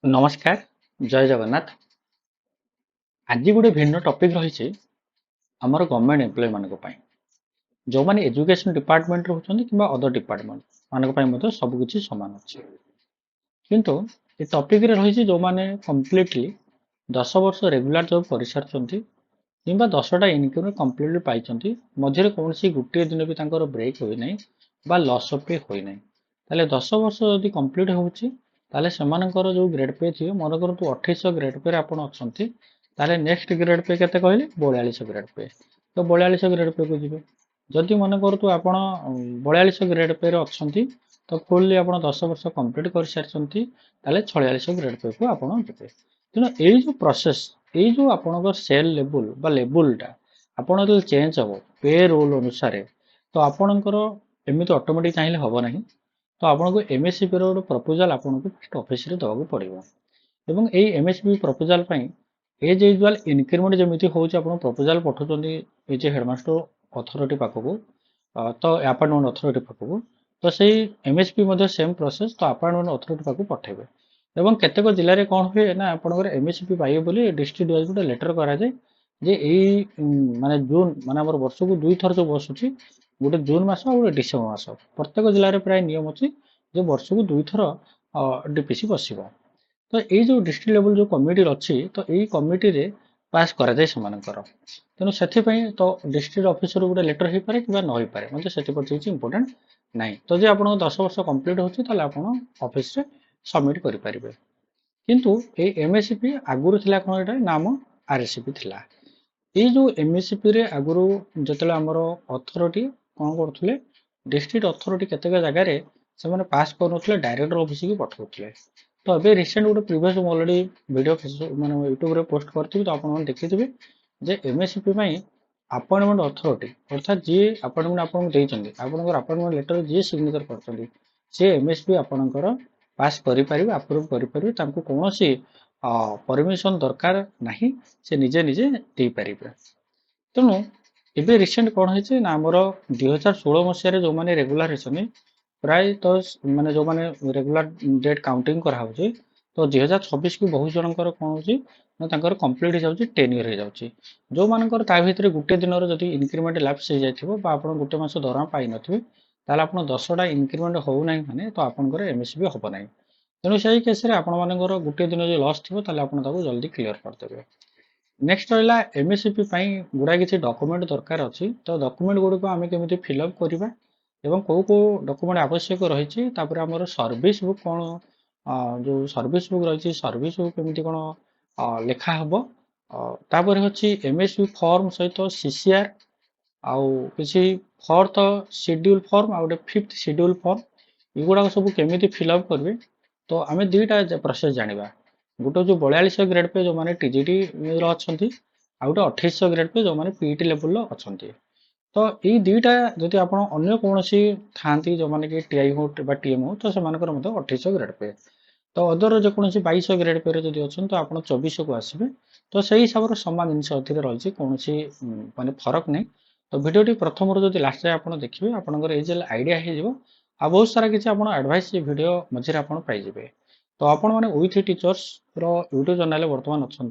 नमस्कार जय जगन्नाथ। आज गोटे भिन्न टॉपिक रही आमर गवर्नमेंट एम्प्लॉय मानक पई जो माने एजुकेशन डिपार्टमेंट रहउछन्ती किबा अदर डिपार्टमेंट मानक पई मते सब किछि समान अछि। किंतु ए टॉपिक रे रही जो माने कंप्लीटली 10 वर्ष रेगुलर जॉब परिसारछन्ती किबा 10 टा इनकम कंप्लीटली पाइछन्ती मझिरे कोनसी गुटे दिन भी तांकर ब्रेक होई नै बा लॉस ऑफ पे होई नै ताले 10 वर्ष यदि कंप्लीट होउची ताले सेमानकर जो ग्रेड पे थिए मन करतु 2800 ग्रेड पे आपण अछन्ती ताले नेक्स्ट ग्रेड पे केते कहले 4200 ग्रेड पे तो 4200 ग्रेड पे को जिवे जदि मन करतु आपण 4200 ग्रेड पे रे अछन्ती तो फुल्ली आपण 10 वर्ष कंप्लीट कर सारछन्ती ताले 4600 ग्रेड पे को आपण जिवे तेणु एई जो प्रोसेस एई जो आपणकर सेल लेवल बा लेवलटा आपण जो चेंज हो पे रोल अनुसार तो आपणकर एमिति ऑटोमेटिक चाहिले हबो नाही तो आपनको एमएससीपी रो प्रपोजल आपनको फर्स्ट ऑफिस रे दବାକୁ पड़िबो एवं एई एमएससीपी प्रपोजल पई एज यूजुअल इंक्रीमेंट जेमिति होउछ आपण प्रपोजल पठौचंदी ए जे हेडमास्टर अथॉरिटी पाखको तो अपार्टमेंट अथॉरिटी पाखको तो सेही एमएसपी मध्ये सेम प्रोसेस तो अपार्टमेंट अथॉरिटी पाखको पठेबे एवं केतेक जिल्ला रे कोन हुए ना आपनकर एमएसपी पाइबे बोली डिस्ट्रिक्ट वाइज गोटे लेटर करा जाय जे एई माने जून माने हमर वर्ष को दुई थर जो बसुची गोटे जून मास और गोटे डिसेम्बर मास प्रत्येक जिल्ला रे प्राय नियम अछि जे वर्ष को दुई थर डीपीसी बसिबो तो एई जो डिस्ट्रिक्ट लेवल जो कमिटी अछि तो एई कमिटी रे पास करा जाय समानकर तेनु सेथि पई तो डिस्ट्रिक्ट ऑफिसर गोटे लेटर हे पारे किबा न होई पारे म्हणजे सेथि पर जे इंपोर्टेंट नाही तो जे आपण 10 वर्ष कंप्लीट होछि ताले आपण ऑफिस रे सबमिट करि परिबे किंतु ए एमएससीपी आगुरु थिला कोन एटा नाम आरएससीपी थिला ए जो एमएससीपी रे आगुरु जतले हमर अथॉरिटी कोन करथुले डिस्ट्रिक्ट अथॉरिटी केतेक जगह रे से माने पास करनथुले डायरेक्टर ऑफिस की पठौथुले तो अबे रिसेंट गोटे प्रीवियस ऑलरेडी वीडियो फेसबुक माने यूट्यूब रे पोस्ट करथिबि तो आपण माने देखिथिबे जे एमएससीपी पई अपॉइंटमेंट अथॉरिटी अर्थात जे अपॉइंटमेंट आपन देइचंदी आपनकर अपॉइंटमेंट लेटर जे सिग्नेचर करचंदी से एमएसपी आपनकर पास करि परिबे अप्रूव करि परिबे तांको कोनोसी परमिशन दरकार नाही से निजे निजे देई परिबे तेणु एबे रिसेंट कोन होइছে ना हमर 2016 मसिया रे जो माने रेगुलर हेसने प्राय तो माने जो माने रेगुलर डेट काउंटिंग करा होची तो 2026 की बहुत जनकर कोन होची ना तांकर कंप्लीट हो जाउची 10 ईयर हो जाउची जो मानकर ता भितरे गुटे दिन रो जदी इंक्रीमेंट लैप्स हो जाइथिबो बा आपण गुटे मास दरमा पाइ नथिबे ताले आपण 10 टा इंक्रीमेंट हो नाही माने तो आपनकर एमएसबी हबो नाही तेणु सही केस रे आपण मानकर गुटे दिन जो लॉस थिबो ताले आपण ताको जल्दी क्लियर कर देबे नेक्स्ट रहला एमएससीपी पई गुडा किछि डॉक्यूमेंट दरकार अछि तो डॉक्यूमेंट गुडी को हमें केमिति फिल अप करबा एवं को डॉक्यूमेंट आवश्यक रही तापर हमर सर्विस बुक कोन जो सर्विस बुक रही सर्विस बुक केमिति कोन लेखा हबो तापर होछि एमएसपी फॉर्म सहित सीसीआर आउ किछि फोर्थ शेड्यूल फॉर्म आ गोटे फिफ्थ शेड्यूल फॉर्म एगुडा सब केमिति फिल अप करबे तो आमे दुईटा प्रोसेस जानिबा गोटे जो 4200 ग्रेड पे जो माने टीजीटी रो अछंती आ गोटे 2800 ग्रेड पे जो माने पीईटी लेवल रो अछंती तो ये दुईटा जदि आप अन्य कौन सी थांती जो माने कि टीआई हो टीएम हो तो से 2800 ग्रेड पे तो अदर जेकोसी 2200 ग्रेड पे जदि अच्छे तो आप 2400 को आसबे तो सही हिसाब से सामान जिनस अधिक रही कौन माने फरक नहीं तो भिडियोटी प्रथम जब लास्ट जाए आप देखिए आपंकर एज आइडिया हो आ बहुत सारा किसी आप एडभाइस वीडियो मझे आप पाइबे तो आपण मैंने विथ टीचर्स रो यूट्यूब चैनल बर्तमान अच्छा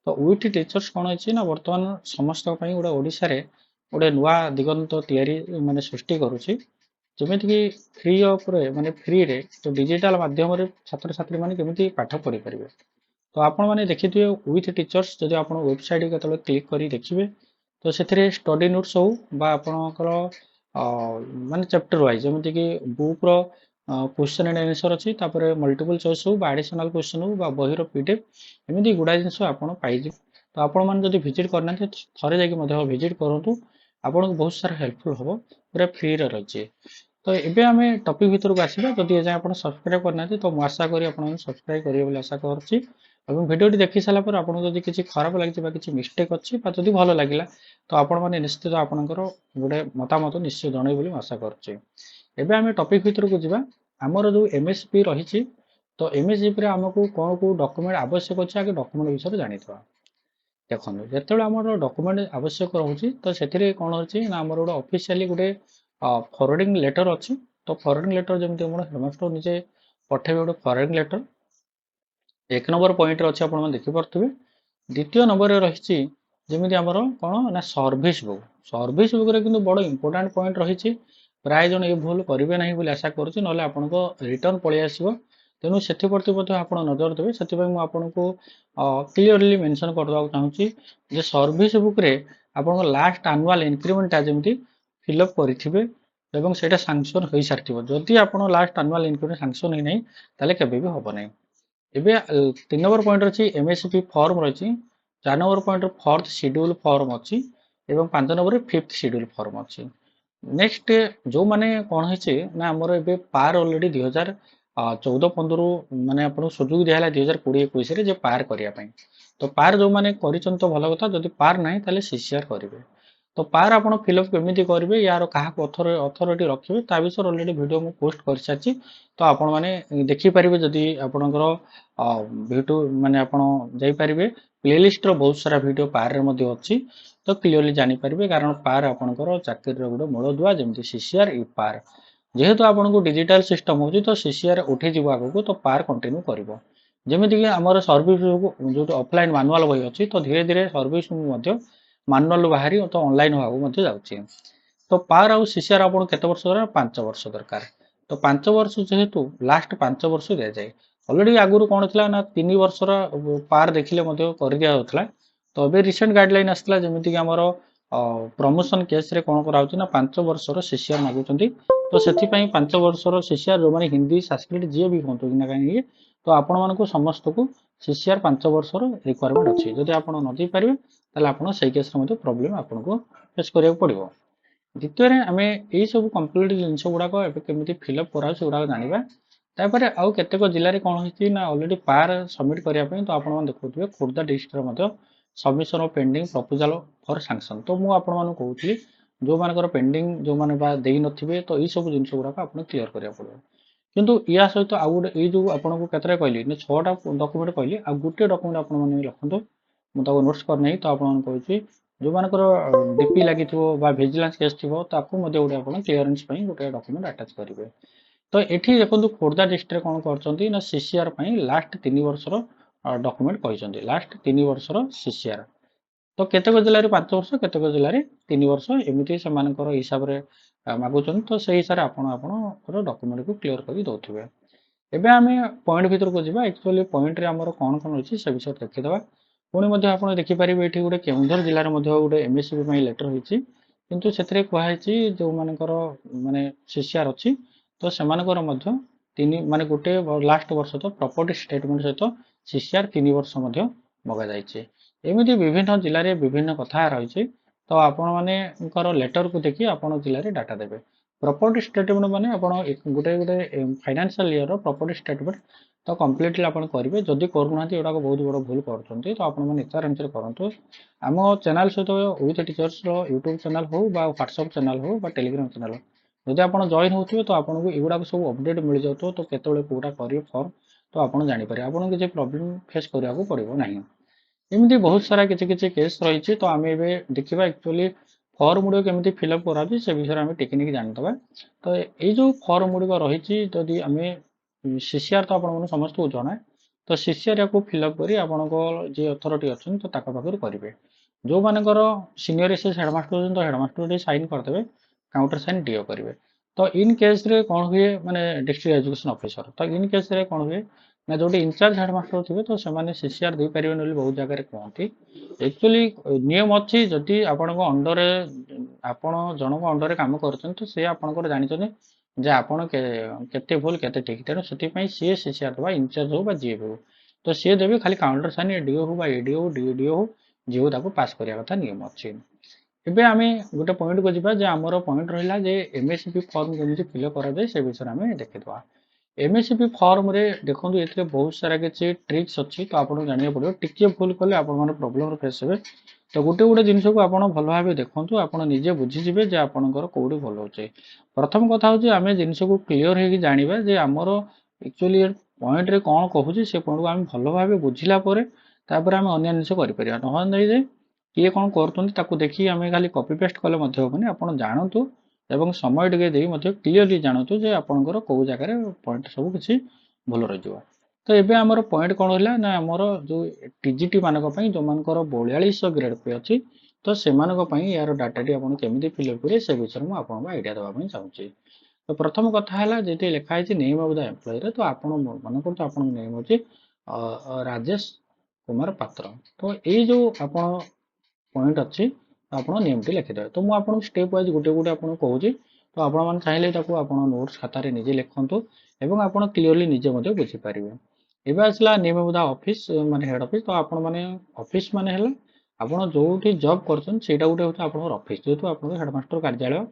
तो विथ टीचर्स कौन है ना बर्तमान समस्त गोटे ओडिशा रे गोटे नुआ दिगंत तैयारी माने सृष्टि करुछि जमिति कि फ्री ऑफ रे माने फ्री रे तो डिजिटल माध्यम रे छात्र छात्री माने केमिति पाठ पढ़ी परिबे तो आपण माने देखिथिबे विथ टीचर्स जदि आपण वेबसाइट केतले क्लिक करी देखिबे तो सेथिरे स्टडी नोट्स हो बा आपणकर माने चैप्टर वाइज जमिति कि बुक रो क्वेश्चन एंड आंसर अछि तापरे मल्टीपल चॉइस हो बा एडिशनल क्वेश्चन हो बा बही रो पीडीएफ एमिति गुडा जिंस आपण पाइजि तो आपण माने जदि विजिट करना थरे जाके मधे विजिट करंतु आपको बहुत सारा हेल्पफुल हम पूरा फ्री रही तो ये आम टपिक भितर को आसवा जदि एजाएं आप सब्सक्राइब करना तो मुझे आशा करी आप सब्सक्राइब करेंगे आशा करुँची और वीडियो देखी सारापर आपको जब किसी खराब लगे किसी मिस्टेक अच्छी जब भल लगे तो आपण मैंने निश्चित आपंकर गोटे मतामत निश्चय जन बोली आशा करुँचे एवं आम टपिक भितर को जावा आमर जो एमएसपी रही तो एमएसपी आमको कौन कौ डॉक्यूमेंट आवश्यक अच्छे आगे डॉक्यूमेंट विषय जानी देखो जो आम डॉक्यूमेंट आवश्यक रोचे तो से कौन अच्छी ना आम गोटे ऑफिशियली गोटे फॉरवर्डिंग लेटर अच्छी तो फॉरवर्डिंग लेटर जमी हेडमास्टर निजे पठेबे गोटे फॉरवर्डिंग लेटर एक नंबर पॉइंट अच्छे आप देखिपे। द्वितीय नंबर रही जमी आमर कौन ना सर्विस बुक रे बड़ इंपोर्टाट पॉइंट रही प्राय जन ये भूल करेंगे ना बोली आशा करुँच ना आपन रिटर्न पलि आसो तेणु से आप नजर देवे से आपको क्लीयरली मेंशन करदेवा चाहिए सर्विस बुक रे आपन लास्ट एनुअल इंक्रीमेंटा जमी फिलअप करेंगे एवं से सांक्शन हो सारी जदि आप लास्ट एनुअल इंक्रीमेंट सांक्शन होना ताले केबे भी हम ना एबे 3 नंबर पॉइंट अच्छी एमएसपी फॉर्म रही 4 number point fourth schedule form अच्छी एवं 5 नंबर फिफ्थ शेड्यूल फॉर्म अच्छी नेक्स्ट जो माने कौन है ना आमर ए पार अलरेडी 2014-15 माने आपको सुजोग दिया 2020-21 पार करने तो पार जो मैंने कर तो भल कथा जब पार ना ताले सीसीआर करेंगे तो पार आप फिलअप केमी करेंगे यार क्या अथॉरिटी रखिए ता विषय अलरेडी वीडियो मुझे पोस्ट कर सारी तो आपण मैंने देखिपारे जदि आपणकर वीडियो माने आपण जाइपारे प्लेलिस्ट बहुत सारा वीडियो पार रे अच्छी तो क्लीयरली जानीपारे कारण पार आपणकर चाकरी गोटे मूलदुआ जमी सीसीआर यू पार जेहेतु आपको डिजिटल सिस्टम हो तो सीसीआर उठी जीव आगू तो पार कंटिन्यू कर जमीक आमर सर्विस जो ऑफलाइन मैनुअल बही अच्छी तो धीरे धीरे सर्विस मैनुअल बाहरी तो ऑनलाइन होगा जाऊँगी तो पार आउ सीसीआर आपको केते वर्ष दरकार 5 वर्ष दरकार तो 5 वर्ष जेहेतु लास्ट 5 वर्ष दि जाए अलरेडी आगुरी कौन थी ना 3 वर्षर पार देखिले कर दिया होता तो अभी रिसेंट गाइडलाइन आसला जमीक आमर प्रमोशन केस रे कौन कराउछि ना 5 वर्षर सीसीआर मागुଛନ୍ତି तो से 5 वर्षर सीसीआर जो मैंने हिंदी संस्कृत जी भी कहतु कि ना कहीं तो आपण मानक समस्त को सीसीआर 5 वर्षर रिक्वायरमेंट अच्छी जब आप नदी पारे ताले से केस प्रोब्लेम आपको फेस करा पड़ो द्वितीय आम यही सब कम्प्लीट जिनस गुड़ाक केमी फिलअप करा गुड़ाक जाना तापर आउ केतेक जिले में कौन होती ना अलरेडी पार सबमिट करने तो आप देखुए Khordha district submission of pending proposal for sanction तो मुझे आपको कहूँ जो मानकर पेंडिंग जो मैंने दे नथिबे तो ये सब जिनस गुड़ाक आप क्लीयर करा पड़ो किंतु या सहित आउ गोटे जो आपको केतटा कहली 6टा डॉक्यूमेंट कहली आ गोटे डॉक्यूमेंट आप लिखु मुझे नोट्स करना तो आपको कहूँ जो मानकर डीपी लगी विजिलेंस केस थी गोटे आप क्लीयरेंस गोटे डॉक्यूमेंट अटैच करेंगे तो ये देखो खोर्धा डिस्ट्रिक्ट कौन कर सीसीआर लास्ट 3 वर्षर डॉक्यूमेंट कहते लास्ट 3 वर्षर सीसीआर तो केतेक जिले में 5 वर्ष केतेक जिले में 3 वर्ष एमती से हिसाब से मागुन तो से हिसाब से आप डॉक्यूमेंट को क्लीयर कर दौथे एवं आम पॉइंट भर को जावा एक्चुअली पॉइंट रे आमर कौन कौन अच्छी से विषय देखीदे पुणी आप देखिपारे ये गोटे केउंझर जिले में गोटे एमएसपी लेटर होती किंतु से कहुई जो मानकर माने सीसीआर अच्छी तो से माने गोटे लास्ट वर्ष तो प्रॉपर्टी स्टेटमेंट सहित सीसीआर 3 वर्ष मगा जाइए एमती विभिन्न जिले में विभिन्न कथा रही तो आपण माने लेटर को देखिए आप जिले में डाटा देवे प्रॉपर्टी स्टेटमेंट माने गोटे गोटे फाइनेंशियल ईयर प्रॉपर्टी स्टेटमेंट तो कम्प्लीटली आप करेंगे जदि करूना एगुड़ा बहुत बड़ भूल कर तो आपसे करूँ आम चैनल सहित विथ टीचर्स यूट्यूब चैनल हो व्हाट्सएप चैनल हो टेलीग्राम चैनल हो जब आप जॉइन होते तो आपको युवा सब अपडेट मिल जाऊ तो केतवे कौटा करेंगे फॉर्म तो आप जापर आपको किसी प्रोब्लेम फेस करने पड़ो ना एमती बहुत सारा किसी केस रही तो आम देखा एक्चुअली फॉर्म गुड़िक केमी फिलअप करा से विषय में टेक्निक जानीदे तो ये जो फॉर्म गुड़िक रही जदि आम सीसीआर तो आप समस्त को जना तो सीसीआर या फिलअप कर जी अथॉरिटी अच्छी तो पाखर करेंगे जो मानकर सीनियर एसएस हेडमास्टर तो हेडमास्टर साइन करदे काउंटर साइन डीओ करेंगे तो इन केस रे कौन हुए माने डिस्ट्रिक्ट एजुकेशन ऑफिसर तो इन केस रे कौन हुए ना जो इंचार्ज हेडमास्टर थे तो से सीसीआर दे पारे बहुत जगह कहती एक्चुअली नियम अच्छी जदि आपण अंडर आपण जनक अंडर काम कर तो सी आपंकर जानते जे आपण केते भूल केते ठीक तेणु से सी सीसीआर दबा इंचार्ज हो जी हो तो सी देवी खाली काउंटर साइन डीओ हो एडीओ हो डीडीओ हो जी हो पास करने कथा नियम अच्छी एबे आम गोटे पॉइंट को जी आमर पॉइंट रहा एमएसपी फॉर्म केमी फिलअप कराए से विषय में देखीदा एमएसपी फॉर्म रे देखो ये बहुत सारा किसी ट्रिक्स अच्छी तो आपको जाना पड़ो टी भूल कले आप प्रोब्लेम फेस हे तो गोटे गोटे जिनस को आप भल भाव देखो आप निजे बुझीजे जे आपंकर कौटी भल हो प्रथम कथा हूँ आम जिनस को क्लीयर हो जाना जे आमर एक्चुअली पॉइंट रे कौन कहूँ से पॉइंट को आम भल भाव बुझिला आम अन्य जिन कर ना किए कौन कर देखिए आम खाली कॉपी पेस्ट कले हेनी आप जानतु एवं समय टे क्लीयरली जानतु जे आपंकर कौ जगह पॉइंट सब किसी भूल रही तो एबे हमर पॉइंट कोन होला ना हमर जो टीजीटी मानक पई जो मानकर 4200 ग्रेड पे अछि तो से मानक पई यार डाटा टी आपण केमिति फिल अप करे से विषय मु आपण आइडिया देबा पई चाहूची। तो प्रथम कथा है जेटी लिखा है नेम ऑफ द एम्प्लॉय रे तो आपण मन को तो आपण नेम होची राजेश कुमार पात्र। तो ये जो आपण पॉइंट अच्छी आपण नेम टी लिखि देबे। तो मु आपण स्टेप वाइज गुटे गुटे आपण कहूची तो आपण मान चाहिले ताको आपण नोट्स खाता रे निजे लिखंतु एवं आपण क्लियरली निजे मध्ये बुझी पारिबे। एबे आसला नेम ऑफ द ऑफिस माने हेड ऑफिस तो आपण माने ऑफिस माने हला आपण जोठी जॉब करछन सेटा गुटे होता आपण ऑफिस जेतु आपण हेडमास्टर कार्यालय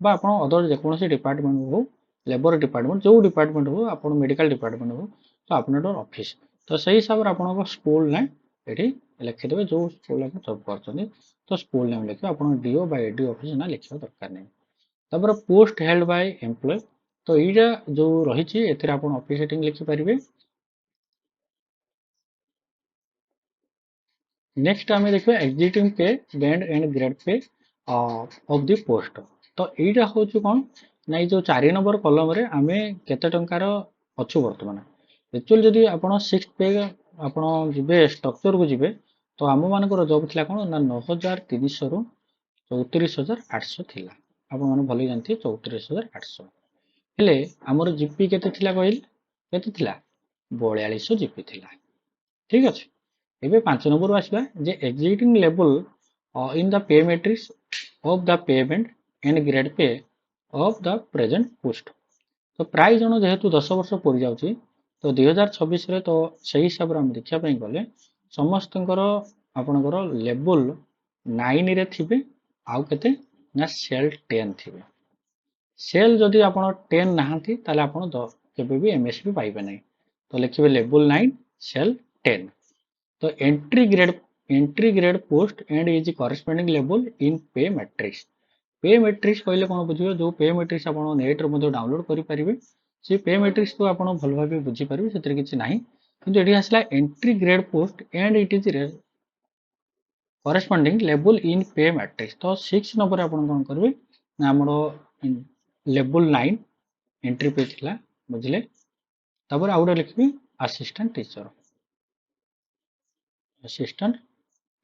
बा आपण अदर जे कोनोसी डिपार्टमेंट हो लेबर डिपार्टमेंट जो डिपार्टमेंट हो आपण मेडिकल डिपार्टमेंट हो तो आपण ऑफिस तो सही हिसाब रे आपण स्कूल ने एठी लिखि देबे जो स्कूल आपण जॉब करछन तो स्कूल नेम लिखिबे आपण डीओ बा एडी ऑफिस ना लिखिबा दरकार नै। तबर पोस्ट हेल्ड बाय एम्प्लॉय तो एटा जो रहिछि एथिरे आपण ऑफिस सेटिंग लिखि परिबे। नेक्स्ट आम देखिए एग्जिटिंग पे band and grade pay of the post तो यहीटा हूँ कौन ना जो 4 नंबर कलम रे आमे केते टंकार अच्छु वर्तमान एक्चुअली जदि आपण 6 पे आपण जिबे स्ट्रक्चर को जिबे तो आम मानकर जॉब थिला कोन ना 9300 रु 34800 थिला आपण माने भली जानथि 34800 हेले हमर जीपी केते थिला कहल केते थिला 4200 जीपी थिला ठीक अछि। एबे 5 नंबर आसला जे existing level in the pay matrix of the payment and grade pay of the present post तो प्राय जन जेहेतु 10 वर्ष पूरी जाउची तो 2026 रे तो सही हिसाब रे हम देखिया पई गले समस्तଙ୍କର आपनकर लेवल 9 रे थिबे आउ केते ना सेल 10 थिबे सेल जदि आपण 10 नाहंती ताले आपण केबे भी एमएसपी पाइबे नै तो लिखिबे लेवल 9 सेल 10 तो entry grade post and is corresponding level in pay matrix कहले कोन बुझियो जो पे मैट्रिक्स आपण नेट रे मध्ये डाउनलोड करि परिबे से पे मैट्रिक्स को आपण भल भाबे बुझी परिबे सेतिर किछि नाही किंतु एठी आसला entry grade post and it is corresponding level in pay matrix तो 6 नंबर आपण कोन करबे ना हमरो लेवल 9 एंट्री पे थिला बुझले तबर आउडा लिखबे assistant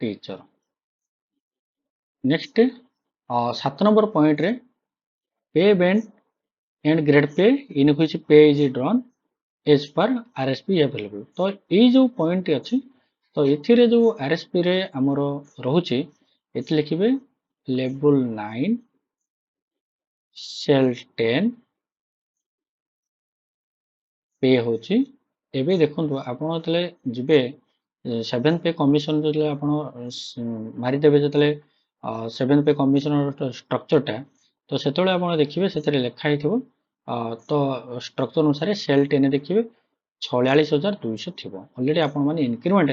teacher next 7 number point रे pay band and grade pay in which pay is drawn as per RSP available तो ये जो पॉइंट अच्छी तो एथिरे जो आरएसपी रे हमरो रहुची एथि लिखिबे लेवल 9 सेल 10 पे होची एबे देखंतु आपण तले जिबे 7 पे कमिशन जले आपण मारि देबे जतले 7 पे कमिशन स्ट्रक्चर टा तो सेतले आपण देखिबे सेतरे लेखा हिथिबो तो स्ट्रक्चर अनुसार सेल 10 देखिबे 46200 थिबो ऑलरेडी आपण माने इंक्रीमेंट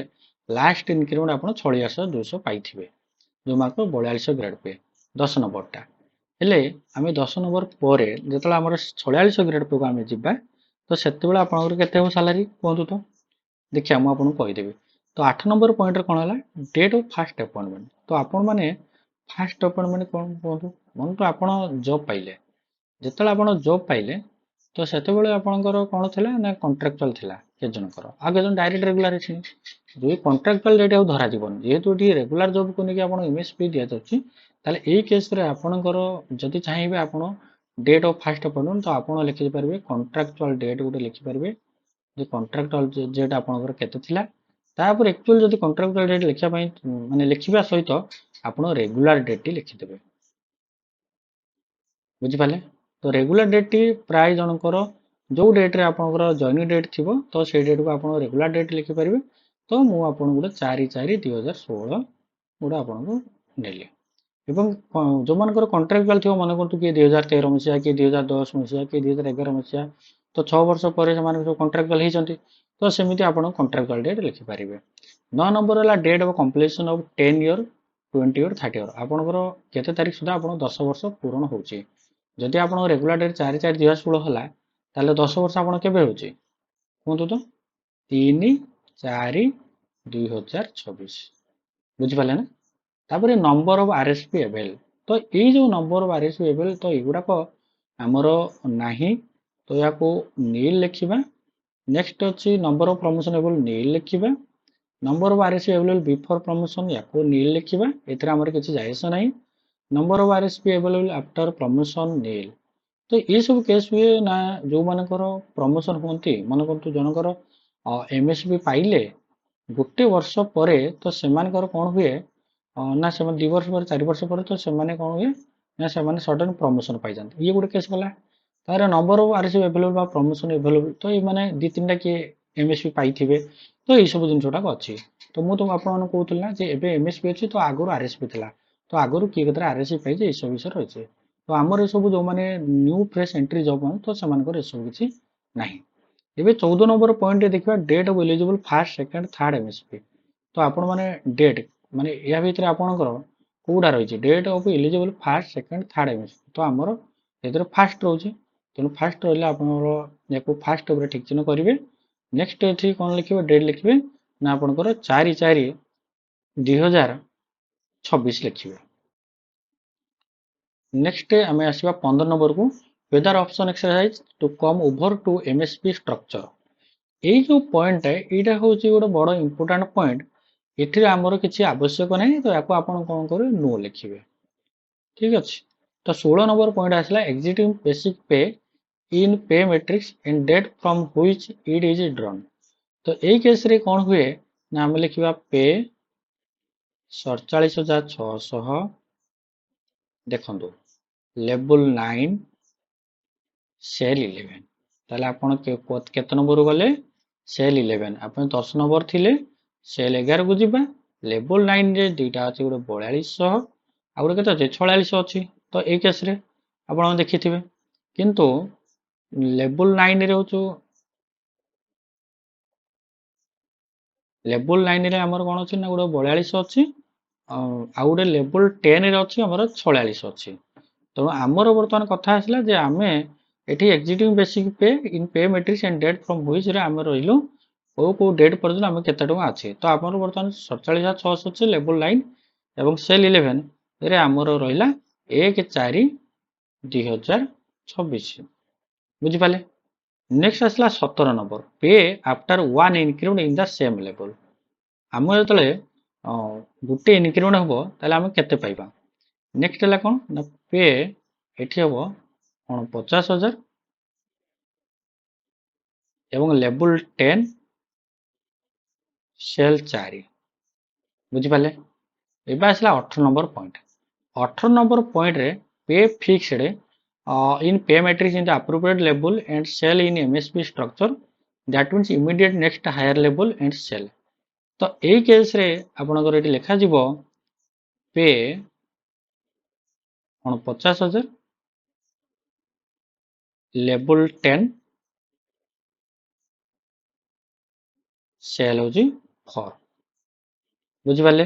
लास्ट इंक्रीमेंट आपण 46200 पाइथिबे जो मार्क 4200 ग्रेड पे 10 नंबर टा हेले आमे 10 नंबर परे जतले हमर 4600 ग्रेड पे को आमे जिबा तो सेते बेला आपनकर केते हो सैलरी कोंतु तो देखिया मु आपन कहि देबे तो 8 नंबर पॉइंट रे कोन हला डेट ऑफ फर्स्ट अपॉइंटमेंट तो आपण माने फर्स्ट अपॉइंटमेंट कोन कोंतु मन तो आपण जॉब पाइले जेतले आपण जॉब पाइले तो सेते बेले आपनकर कोन थिला ना कॉन्ट्रैक्चुअल थिला के जनकर आगे जन डायरेक्ट रेगुलर अछि जो कॉन्ट्रैक्चुअल डेट आ धरा जीवन जेहेतु टी रेगुलर जॉब को नेकी आपण एमएसपी दिया जाछि ताले एई केस रे आपनकर जदि चाहिबे आपण डेट ऑफ फर्स्ट अपॉइंटमेंट तो आपण लिखि परबे कॉन्ट्रैक्चुअल डेट गुटे लिखि परबे जे कॉन्ट्रैक्चुअल डेट आपनकर केते थिला तापर एक्चुअल जदि कॉन्ट्रैक्चुअल डेट लिखिया पई माने लिखिबा सहित आपण रेगुलर डेट टी लिखि देबे बुझि पाले तो रेगुलर डेट टी प्राय जनकर जो डेट रे आपनकर जॉइनिंग डेट थिबो तो से डेट को आपण रेगुलर डेट लिखि परिबे तो मु आपण गुटे 4/4/2016 गुटे आपण को नेले एवं जो मानकर कॉन्ट्रैक्चुअल थियो मन करतु कि 2013 मसिया कि 2010 मसिया कि 2011 मसिया तो 6 वर्ष पर से माने कॉन्ट्रैक्चुअल हिचंती तो सेमिति आपण कॉन्ट्रैक्चुअल डेट लिखि परिबे 9 नंबर वाला date of completion of 10 year 20 year 30 year आपनकर केते तारिख सुधा आपण 10 वर्ष पूर्ण होउची जदि आपण रेगुलर डेट 4/4/2016 हला ताले 10 वर्ष आपण केबे होउची कोंतु तो 3/4/2026 बुझि पाले ना तापर नंबर ऑफ आरएसपी एवेल तो ये जो नंबर ऑफ आरएसपी एवेल तो एगुडा को हमरो नाही तो या को नील लिखिबा नेक्स्ट अच्छी number of promotion able nil लिखा number of RSP available before promotion या नील लिखा एथरे आमर किसी जायस नहीं number of RSP available after promotion nil तो ये सब केस हुए ना जो मानकर प्रमोशन होती मन करतु जनकर एमएसपी पाइले गोटे वर्ष पर तो सेमानकर कौन हुए ना से 2 वर्ष पर 4 वर्ष पर तो सेमाने कौन हुए ना से सडन प्रमोशन पाई जाते ये गोटे केस गला तार number of RSP available promotion available तो ये माने 2-3टा किए एमएसपी पाई तो यही सब जिनसटा अच्छी तो मुझे आपको कहूँ ना एबे एमएसपी अच्छी तो आगुरी आरएसपी था तो आगुरी किए कतरे आरएसपी पाई ये सब विषय रही तो आमर सब जो मैंने न्यू फ्रेश एंट्री जब तो से सब किसी ना ଏବେ 14 नंबर पॉइंट देखिए date of eligible first second third MSP तो आपण माने डेट माने या भीतर आपणकर कोडा रही date of eligible first second third MSP तो आमर एथरे फास्ट रोचे तेणु फास्ट रहिले आपनरो याको फास्ट ऊपर ठीक चिन्ह करिवे नेक्स्ट एथि कोन लिखिबे डेट लिखिबे ना आपणकर 4/4/2026 लिखिबे नेक्स्ट आमे आसीबा 15 नंबर को whether option exercise to come over to MSP structure यही जो पॉइंट है यहाँ हूँ गोटे बड़ इंपोर्टाट पॉइंट ये आमर किसी आवश्यक ना तो या कौन करेंगे नो लिखे ठीक अच्छे तो 16 नंबर पॉइंट आसला existing basic pay in pay matrix and date from which it is drawn तो यही केस रे कौन हुए ना आम लिखा पे 47,600 देखो लेवल 9 सेल 11 ताले आपण केते नंबर गले सेल 11 आपण 10 नंबर थिले सेल 11 को जीवा लेवल 9 रे दुईटा अछि गोटे 4200 आ गोटे केते अछि 4600 अछि तो ए केस रे आपण देखिथिबे किंतु लेवल 9 रे होचो लेवल 9 रे हमर कोन अछि ना गोटे 4200 अछि आ गोटे लेवल 10 रे अछि हमर 4600 अछि तो आमर वर्तमान कथा आसला जे आमे एठी exiting basic pay in pay matrix and date from which रे आमे रहिलो को डेट पर्यंत आमे केते टका अछि तो आमर वर्तमान 47,600 अछि लेवल 9 एवं सेल 11 रे आमर रहिला 1/4/2026 बुझि पाले नेक्स्ट आसला 17 नंबर पे after one increment in the same level आम जतले गुटे इंक्रीमेंट हबो ताले आमे केते पाइबा नेक्स्ट है कौन ना पे एठी हबो कौन 50,000 एवं लेवल 10 सेल 4 बुझिपाले एबे आसला 18 नंबर पॉइंट 18 नंबर पॉइंट रे पे fixed in pay matrix in the appropriate level and cell in MSP structure that means immediate next higher level and cell तो यही केस रे आपनकर एठी लिखा जिवो पे कौन 50,000 लेवल 10 सेल होची 4 बुझिपाले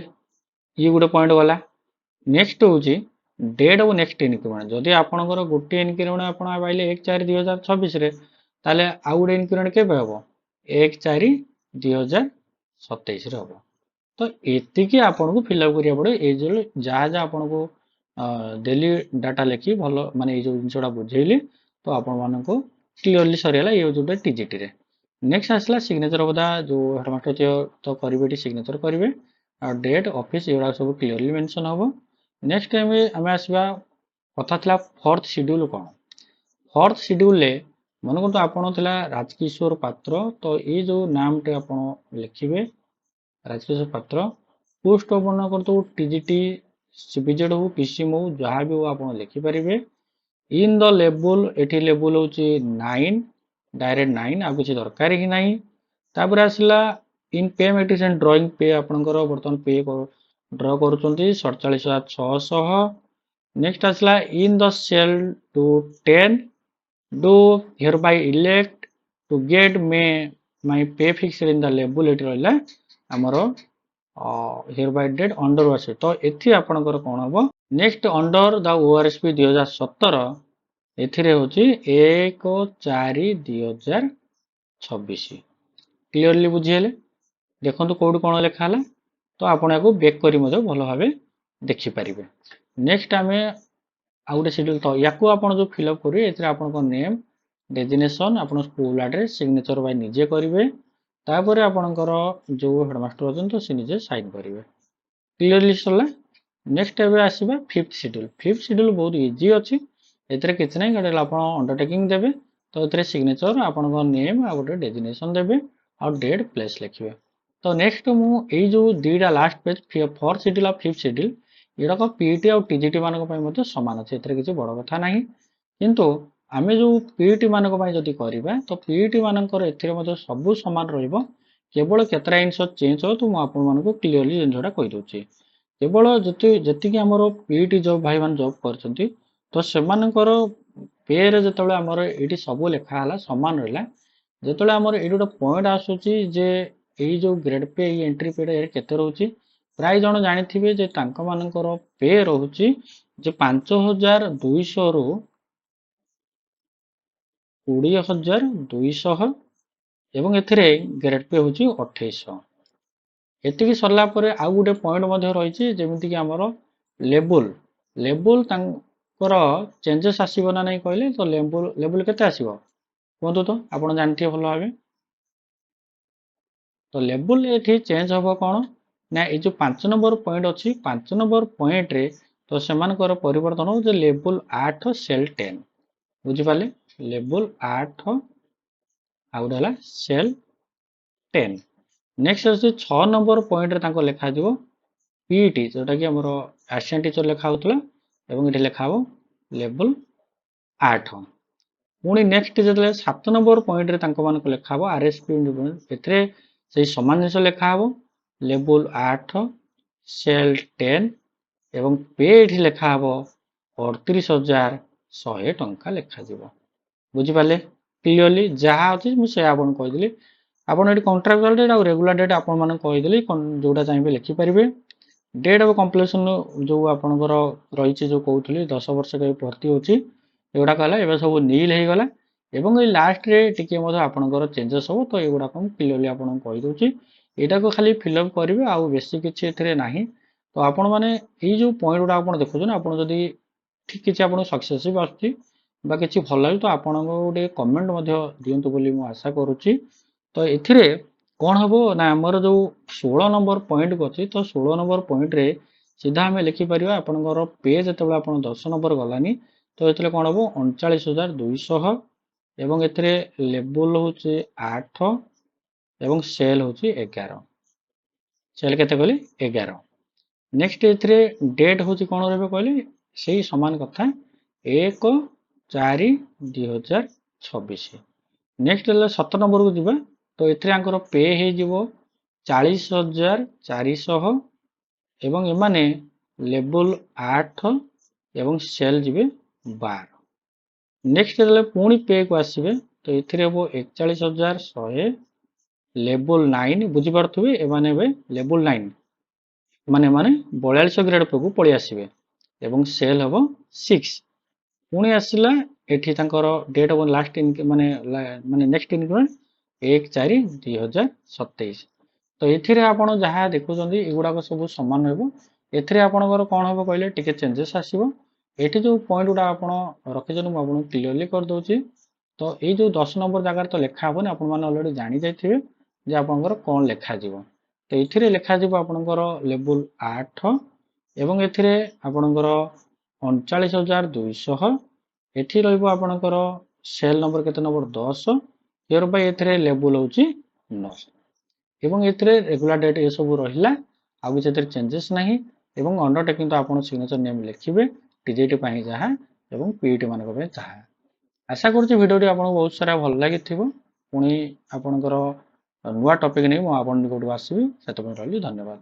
ये गोटे पॉइंट गला नेक्स्ट होची डेट ऑफ नेक्स्ट इनक्रीमेंट जदि आपनकर गोटे इनक्रीमेंट आपण पाइले 1/4/2026 रे ताले आ गोटे इनक्रीमेंट केबे हबो 1/4/2027 रे हबो तो एतिकी आपनको फिलअप करिया पड़े ए जो जहाँ जहाँ आपनको डेली डाटा लिखी भल माने ये जो जिनसटा बुझेली तो आपण मानको क्लियरली सरीला ये जोटे टीजीटी रे नेक्स्ट आसला सिग्नेचर ऑफ द जो हेडमास्टर तो करिवे सिग्नेचर करिवे और डेट ऑफिस एरा सब क्लियरली मेंशन हबो नेक्स्ट टाइम आम आसवा कथा था फोर्थ शेड्यूल कौन फोर्थ शेड्यूल ले मन को आपन थिला राजकिशोर पात्र तो ये जो नाम टे आपन लिखिबे राजकिशोर पात्र पोस्ट अपन करतो टीजीटी सीबीजेड हो पीसीएम हो जहाँ भी हो आप लिखिपारे इन द लेवल एटी लेवल हूँ 9 डायरेक्ट 9 आ किसी दरकार ही नहीं तापर आसला इन पे मैट्रिक्स एंड ड्रॉइंग पे आपनकर बर्तमान पे ड्र करुँच 47,600 नेक्स्ट आसला in the cell two 10 do hereby elect to get may my pay fixed in the level एटी रहिला हमर हियर बाय डेट अंडर आसे तो एथि आपनकर कोन हबो नेक्स्ट अंडर द ओआरएसपी 2017 एथिरे होची 1/4/2026 क्लियरली बुझिले देखंतु कोड कोन लेखा हला तो आपण याको बेक करी मदे भलो भाबे देखि परिबे नेक्स्ट आमे आ गोटे शेड्यूल तो याको आपण जो फिल अप करी एथिरे आपनको नेम डेजिनेशन आपण स्कूल एड्रेस सिग्नेचर बाय निजे करेंगे तापर आपणकर जो हेडमास्टर अच्छा से निजे साइन करेंगे क्लीयरली सरला नेक्स्ट एवं आसवा फिफ्थ शेड्यूल बहुत इजी अच्छी एथिरे किसी ना गोटे आप अंडरटेकिंग देवे तो ये सिग्नेचर आपण नेम आ गए डेजिनेशन देवे आ डेट प्लेस लिखे तो नेक्स्ट मुझे जो दुईटा लास्ट पेज 4th शेड्यूल और 5th शेड्यूल युड़ाक पीईटी और टीजीटी मानक सामान अच्छे किसी बड़ कथा ना किंतु आम जो पीईटी मानक जदि करवा तो पीईटी मानकर सब सामान रेवल केतरा जिन चेंज हो तो मुझे क्लीयरली जिनसा कहीदे केवल जी आम पीईटी जॉब भाई मान जॉब कर तो से पे जो आमर ये सब लिखाला सामान रहा जो आमर ये गोटे पॉइंट आसूची जे यही जो ग्रेड पे एंट्री पे केते रोचे प्राय जन जानी जे मानकर पे रोचे 5200 रु 20200 एवं एथिरे ग्रेड पे हूँ 2800 एतिकी सरला परे आउ गोटे पॉइंट रही जमीक आमर लेबुल लेबुल चेंजेस आसो ना नहीं कहले तो लेबुल लेबुल केते आसो कहतु तो आप जानते भल भाव तो लेबुल ये चेंज हम कौन ना ये जो 5 नंबर पॉइंट अच्छी 5 नंबर पॉइंट रे तो से परिवर्तन हो जो लेबुल 8 सेल 10 बुझिपारे लेबुल 8 आउ गोटे सेल 10 नेक्स्ट अच्छे 6 नंबर पॉइंट रे लिखा पीईटी जोटा कि आमर एसिस्टेंट टीचर लिखा होता ये लिखा हो लेबुल 8 पुणी नेक्स्ट जो 7 नंबर पॉइंट रे लिखा हो आरएसपी ए सामान जिन लिखा हो लेबुल 8 सेल 10 एवं पे ये लिखा हो 38,100 टंका लिखा बुझिपारे क्लीयरली जहाँ अच्छी मुझे आपको कहीदेली आपड़ कंट्राक्चुअल डेट और रेगुलर डेट आपको कहीदेली जोटा चाहिए लिखिपारे डेट ऑफ कंप्लीशन जो आपंकर रही जो कहते 10 वर्ष के भर्ती होगी एगुड़ा कहला एवं सब नील हो गला एवं ये लास्ट रे टिके आपंकर चेंजेस हो तो युवा क्लीयरली आपको कहीदे यहाँ को खाली फिलअप करेंगे आउ बेसी किसी ना तो आपण मैंने जो पॉइंट गुड़ा आप देखुन आप ठीक किसी आप सक्सेसिव आसुच्ची किसी भल लगे तो आप गोटे कमेंट दिंतु बोली मुझे आशा करुच्ची तो ये कौन हम ना आमर जो 16 नंबर पॉइंट को अच्छी तो 16 नंबर पॉइंट रे सीधा आम लिखिपर आपंकर पे जो आप 10 नंबर गलानी तो ये कौन हम 39,200 एवं ए लेबुल हूँ 8 एवं सेल हूँ 11 सेल केते कहली 11 नेक्स्ट ए डेट हूँ कौन रे कहली से सामान कथा 1/4/2026 नेक्स्ट 7 नंबर को जीवा तो ये पे हो 40,400 एवं एमाने लेबुल 8 एवं सेल जीवे 12 नेक्स्ट पुणी पे को आसवे तो ये हम 41,100 लेबुल 9 बुझीपे एमाने लेबुल 9 माने 42 ग्रेड पे को पलि आसवे एवं सेल हम 6 पुणी आसला एठी डेट ऑफ लास्ट माने माने नेक्स्ट इनक्रीमेंट 1/4/2027 तो ये आप जहाँ देखुं युवाक सब सामान रहा कौन हम कहले टिके चेंजेस आसो ये जो पॉइंट गुड़ा आप रखी मुझे क्लीयरली करदे तो ये जो 10 नंबर जगह तो लिखा हेनी आपड़ी जानी जाइए जे आपंकर कौन लिखा तो ये लिखा आपंकर लेबुल 8 एवं ये आपंकर 39,200 एठी आपंकर सेल नंबर केते नंबर 10 हियर बाय एथरे लेबुल होची 9 एवं एथरे रेगुलर डेट ये सब रहिला आ किसी चेंजेस नहीं एवं अंडरटेकिंग तो आपन सिग्नेचर नेम लिखिबे टीजीटी पाई जहाँ एवं पीईटी मानक पे जहाँ आशा करूँ भिडियोटी आपको बहुत सारा भल लगी पुणी आपणकर नुआ टॉपिक नहीं मुझे आपको आसबि से रही धन्यवाद।